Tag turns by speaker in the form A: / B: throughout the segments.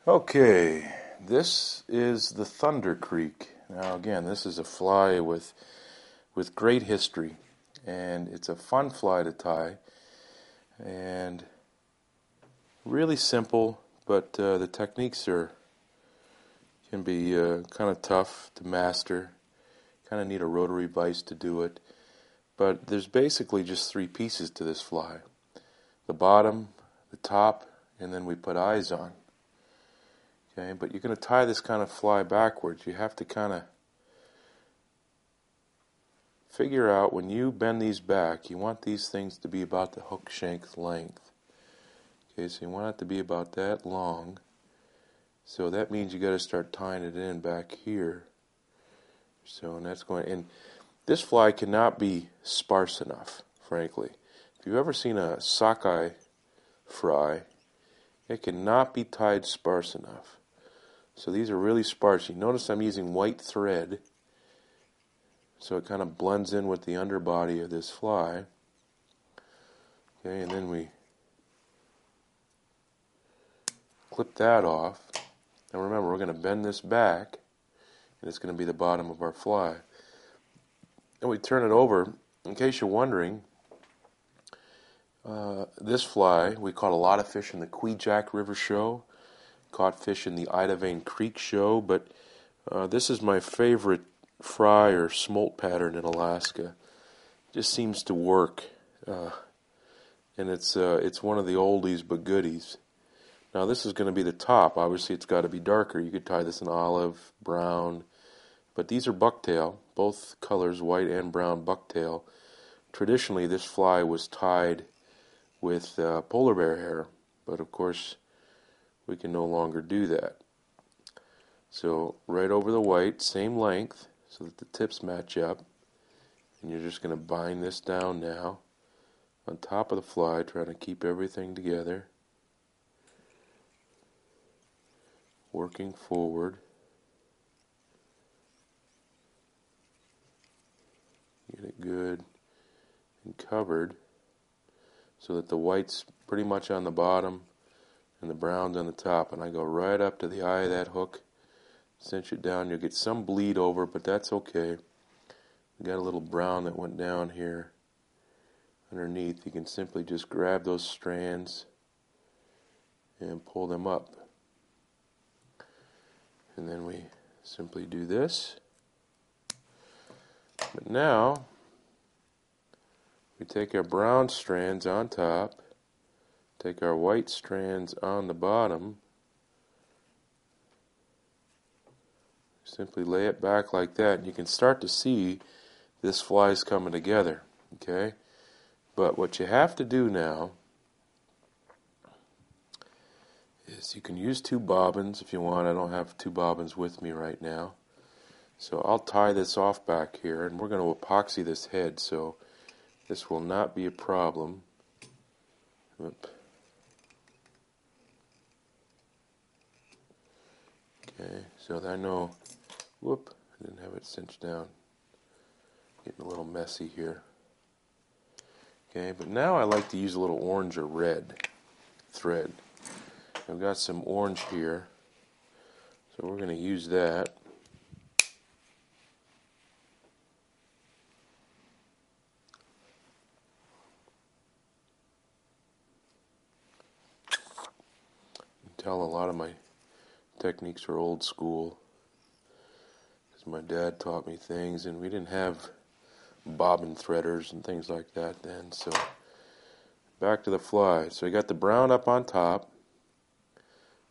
A: Okay, this is the Thundercreek. Now again, this is a fly with great history, and it's a fun fly to tie, and really simple, but the techniques can be kind of tough to master. Kind of need a rotary vise to do it, but there's basically just three pieces to this fly: the bottom, the top, and then we put eyes on. Okay, but you're going to tie this kind of fly backwards. You have to kind of figure out when you bend these back, you want these things to be about the hook shank length. Okay, so you want it to be about that long. So that means you got to start tying it in back here. So, and that's going, and this fly cannot be sparse enough, frankly. If you've ever seen a sockeye fry, it cannot be tied sparse enough. So these are really sparse. You notice I'm using white thread, so it kind of blends in with the underbody of this fly. Okay, and then we clip that off. Now remember, we're going to bend this back, and it's going to be the bottom of our fly. And we turn it over. In case you're wondering, this fly, we caught a lot of fish in the Kvichak River show, caught fish in the Idavane Creek show, but this is my favorite fry or smolt pattern in Alaska. It just seems to work, and it's one of the oldies but goodies. Now this is going to be the top. Obviously it's got to be darker. You could tie this in olive, brown, but these are bucktail, both colors, white and brown bucktail. Traditionally this fly was tied with polar bear hair, but of course we can no longer do that. So right over the white, same length, so that the tips match up. And you're just going to bind this down now on top of the fly, trying to keep everything together. Working forward. Get it good and covered so that the white's pretty much on the bottom and the brown's on the top, and I go right up to the eye of that hook, cinch it down. You'll get some bleed over, but that's okay. We got a little brown that went down here underneath. You can simply just grab those strands and pull them up, and then we simply do this. But now we take our brown strands on top, take our white strands on the bottom, simply lay it back like that, and you can start to see this fly's coming together, okay? But what you have to do now is you can use two bobbins if you want. I don't have two bobbins with me right now. So I'll tie this off back here, and we're going to epoxy this head, so this will not be a problem. Oop. Okay, so I know, whoop, I didn't have it cinched down. Getting a little messy here. Okay, but now I like to use a little orange or red thread. I've got some orange here, so we're going to use that. You can tell a lot of my techniques are old school, because my dad taught me things, and we didn't have bobbin threaders and things like that then. So back to the fly. So I got the brown up on top.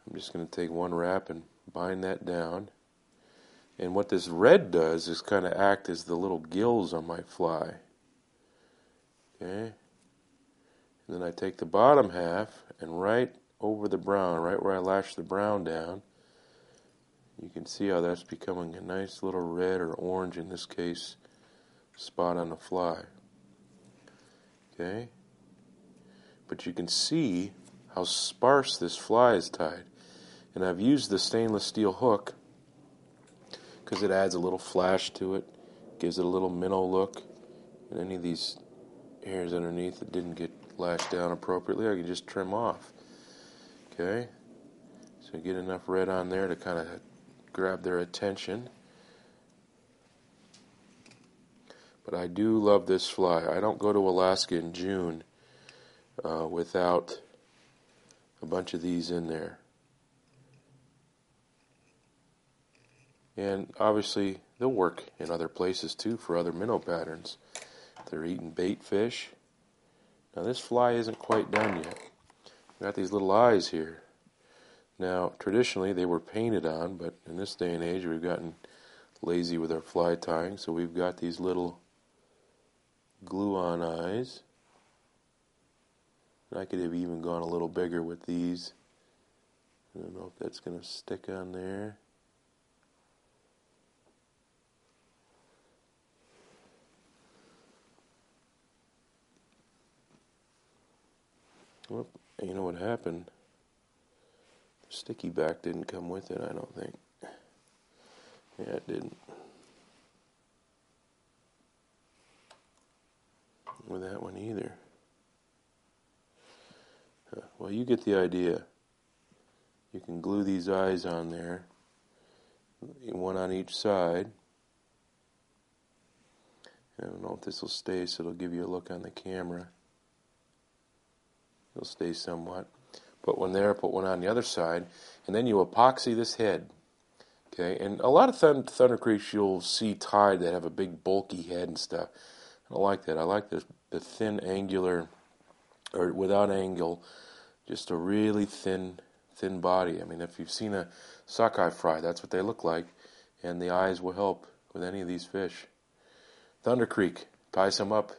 A: I'm just going to take one wrap and bind that down. And what this red does is kind of act as the little gills on my fly. Okay? And then I take the bottom half and right over the brown, right where I lash the brown down, you can see how that's becoming a nice little red or orange, in this case, spot on the fly. Okay? But you can see how sparse this fly is tied. And I've used the stainless steel hook because it adds a little flash to it, gives it a little minnow look. And any of these hairs underneath that didn't get lashed down appropriately, I can just trim off. Okay? So get enough red on there to kind of grab their attention. But I do love this fly. I don't go to Alaska in June without a bunch of these in there. And obviously they'll work in other places too for other minnow patterns. They're eating bait fish. Now this fly isn't quite done yet. Got these little eyes here. Now traditionally they were painted on, but in this day and age we've gotten lazy with our fly tying, so we've got these little glue-on eyes. I could have even gone a little bigger with these. I don't know if that's going to stick on there. Well, you know what happened? The sticky back didn't come with it, I don't think. Yeah, it didn't. With that one either. Well, you get the idea. You can glue these eyes on there, one on each side. I don't know if this will stay, so it'll give you a look on the camera. It'll stay somewhat. Put one there, put one on the other side, and then you epoxy this head. Okay, and a lot of Thundercreeks you'll see tied that have a big bulky head and stuff. I don't like that. I like the thin angular, or without angle, just a really thin body. I mean, if you've seen a sockeye fry, that's what they look like, and the eyes will help with any of these fish. Thundercreek, tie some up.